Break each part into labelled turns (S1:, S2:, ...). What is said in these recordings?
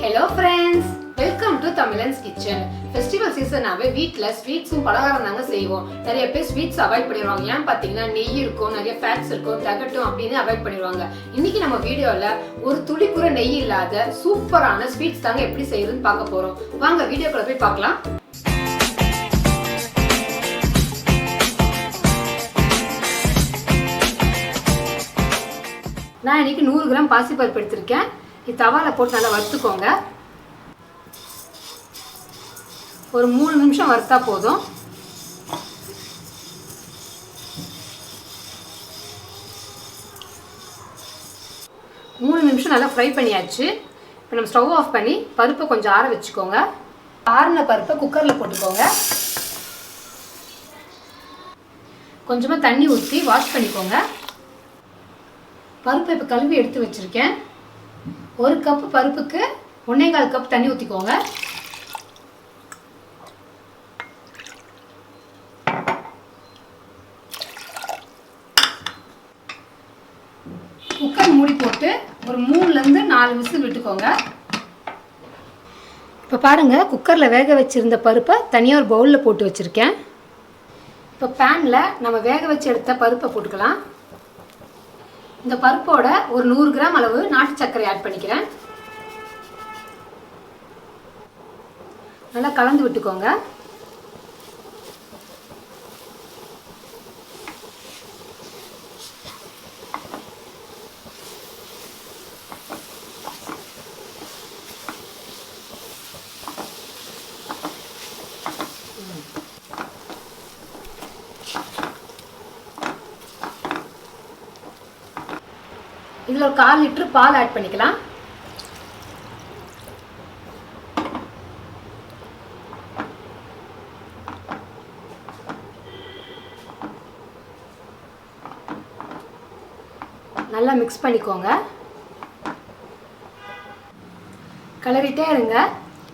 S1: Hello friends, welcome to Tamizhan'S kitchen. Festival season நாவே வீட்ல ஸ்வீட்ஸும் பலகாரம் நாங்க செய்வோம். நிறைய பேர் ஸ்வீட்ஸ் அவாய்ட் பண்ணிடுவாங்க. ஏன் பாத்தீங்கன்னா நெய் இருக்கும், நிறைய ஃபேட்ஸ் இருக்கும், தகட்டும் அப்படின்னு அவாய்ட் பண்ணிடுவாங்க. இன்னைக்கு நம்ம வீடியோல ஒரு துளி கூட நெய் இல்லாத சூப்பரான ஸ்வீட்ஸ் தாங்க எப்படி செய்யறதுன்னு பார்க்க போறோம். வாங்க வீடியோக்குள்ள போய் பார்க்கலாம். நான் இன்னைக்கு 100 கிராம் பாசிப்பருப்பு எடுத்திருக்கேன். இது தவால போட்டு நல்லா வறுத்துக்கோங்க. ஒரு 3 நிமிஷம் வறுத்தா போதும். மூணு நிமிஷம் நல்லா ஃப்ரை பண்ணியாச்சு. இப்போ நம்ம ஸ்டவ் ஆஃப் பண்ணி பருப்பை கொஞ்சம் ஆற வச்சுக்கோங்க. ஆறின பருப்பை குக்கரில் போட்டுக்கோங்க. கொஞ்சமாக தண்ணி ஊற்றி வாஷ் பண்ணிக்கோங்க. பருப்பை இப்போ கழுவி எடுத்து வச்சுருக்கேன். 1 கப்பு பருப்புக்கு 1.25 கப் தண்ணி ஊற்றிக்கோங்க. குக்கர் மூடி போட்டு ஒரு 3லேருந்து 4 விசில் விட்டுக்கோங்க. இப்போ பாருங்கள், குக்கரில் வேக வச்சுருந்த பருப்பை தனியாக ஒரு பவுலில் போட்டு வச்சுருக்கேன். இப்போ பேனில் நம்ம வேக வச்சு எடுத்த பருப்பை போட்டுக்கலாம். இந்த பருப்போட ஒரு 100 கிராம் அளவு நாட்டு சர்க்கரை ஆட் பண்ணிக்கிறேன். நல்லா கலந்து விட்டுக்கோங்க. இதில் ஒரு 1/4 லிட்டர் பால் ஆட் பண்ணிக்கலாம். நல்லா மிக்ஸ் பண்ணிக்கோங்க. கிளறிட்டே இருங்க.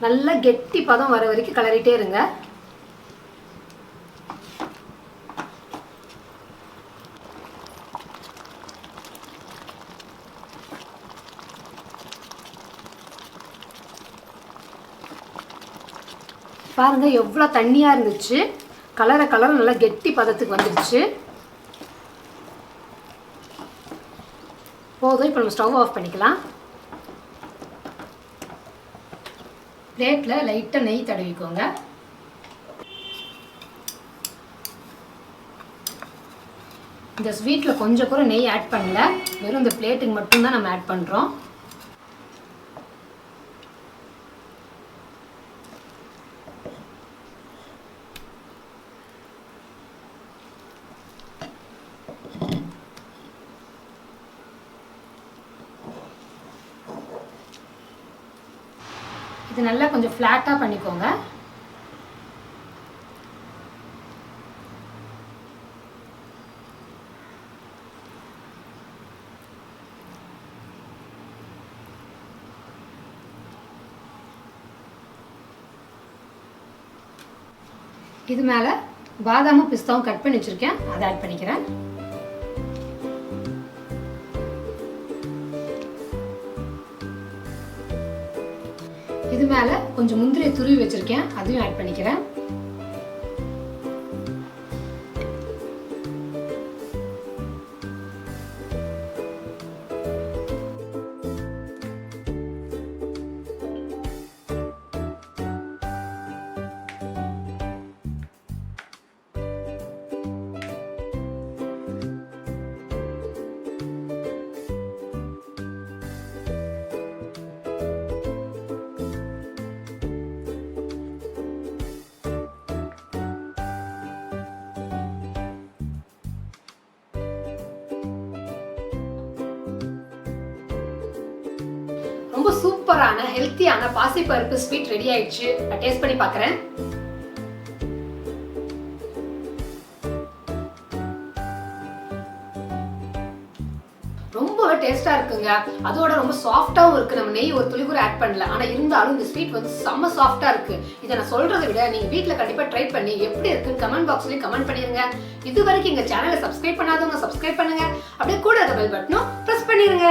S1: நல்லா கெட்டி பதம் வர வரைக்கும் கிளறிட்டே இருங்க. பாருங்க எவ்வளோ தண்ணியாக இருந்துச்சு. கலரை நல்லா கெட்டி பதத்துக்கு வந்துடுச்சு. போதும். இப்போ நம்ம ஸ்டவ் ஆஃப் பண்ணிக்கலாம். பிளேட்டில் லைட்டாக நெய் தடவிக்கோங்க. இந்த ஸ்வீட்டில் கொஞ்சம் கூட நெய் ஆட் பண்ணல, வெறும் இந்த பிளேட்டுக்கு மட்டும்தான் நம்ம ஆட் பண்ணுறோம். இது நல்லா கொஞ்சம் ஃப்ளாட்டாக பண்ணிக்கோங்க. இது மேலே பாதாமும் பிஸ்தாவும் கட் பண்ணி வச்சுருக்கேன், அதை ஆட் பண்ணிக்கிறேன். இது மேலே கொஞ்சம் முந்திரியை துருவி வச்சிருக்கேன், அதையும் ஆட் பண்ணிக்கிறேன். ரொம்ப சூப்பரான ஹெல்த்தியான பாசிப்பருப்பு ஸ்வீட் ரெடி ஆயிடுச்சு. நான் டேஸ்ட் பண்ணி பார்க்குறேன். ரொம்ப டேஸ்டா இருக்குங்க. அதோட ரொம்ப சாஃப்டாவும் இருக்கு. நம்ம நெய் ஒரு துளி கூட ஆட் பண்ணல, ஆனா இருந்தாலும் இந்த ஸ்வீட் வந்து செம்ம சாஃப்டா இருக்கு. இதை நான் சொல்றதை விட நீங்க வீட்ல கண்டிப்பா ட்ரை பண்ணி எப்படி இருக்குன்னு கமெண்ட் பாக்ஸ்லயும் கமெண்ட் பண்ணிருங்க. இது வரைக்கும் எங்க சேனலை சப்ஸ்கிரைப் பண்ணாதவங்க சப்ஸ்கிரைப் பண்ணுங்க. அப்படியே கூட பெல் பட்டனும் பிரஸ் பண்ணிருங்க.